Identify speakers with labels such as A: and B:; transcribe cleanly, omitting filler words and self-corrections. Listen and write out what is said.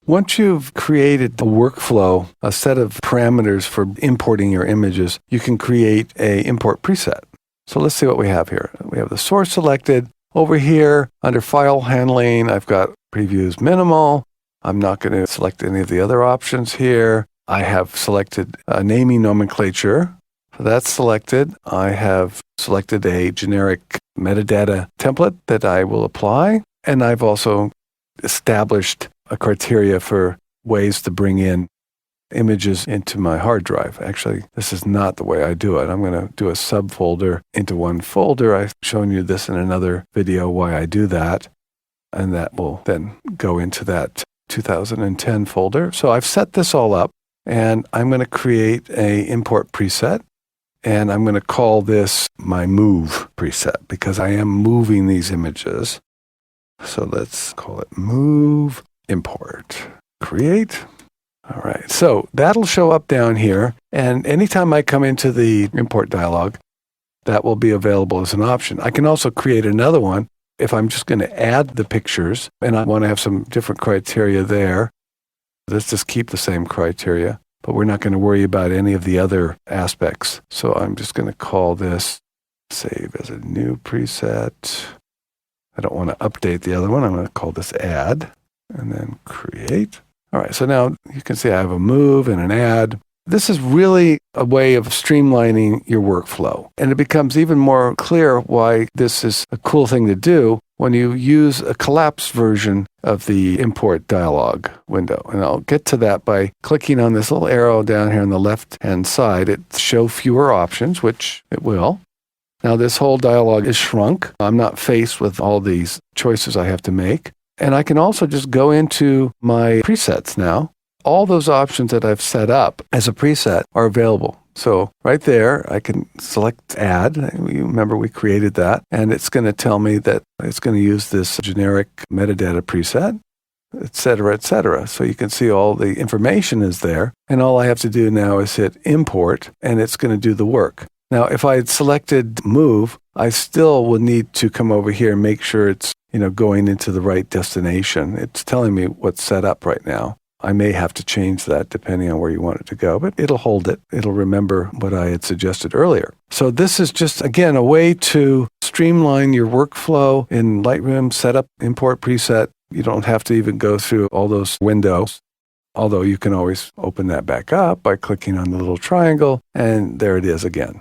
A: Once you've created a workflow, a set of parameters for importing your images, you can create an import preset. So let's see what we have here. We have the source selected. Over here, under file handling, I've got previews minimal. I'm not going to select any of the other options here. I have selected a naming nomenclature. So that's selected. I have selected a generic metadata template that I will apply. And I've also established a criteria for ways to bring in images into my hard drive. Actually, this is not the way I do it. I'm going to do a subfolder into one folder. I've shown you this in another video why I do that. And that will then go into that 2010 folder. So I've set this all up, and I'm going to create an import preset. And I'm going to call this my move preset because I am moving these images. So let's call it move import. Create. All right. So that'll show up down here. And anytime I come into the import dialog, that will be available as an option. I can also create another one if I'm just going to add the pictures and I want to have some different criteria there. Let's just keep the same criteria, but we're not going to worry about any of the other aspects. So I'm just going to call this save as a new preset. I don't want to update the other one. I'm going to call this add and then create. All right, so now you can see I have a move and an add. This is really a way of streamlining your workflow. And it becomes even more clear why this is a cool thing to do when you use a collapsed version of the import dialog window. And I'll get to that by clicking on this little arrow down here on the left-hand side. It shows fewer options, which it will. Now this whole dialog is shrunk. I'm not faced with all these choices I have to make. And I can also just go into my presets now. All those options that I've set up as a preset are available. So right there, I can select add. You remember we created that. And it's going to tell me that it's going to use this generic metadata preset, et cetera, et cetera. So you can see all the information is there. And all I have to do now is hit import, and it's going to do the work. Now, if I had selected move, I still would need to come over here and make sure it's going into the right destination. It's telling me what's set up right now. I may have to change that depending on where you want it to go, but it'll hold it. It'll remember what I had suggested earlier. So this is just, again, a way to streamline your workflow in Lightroom, set up import preset. You don't have to even go through all those windows, although you can always open that back up by clicking on the little triangle, and there it is again.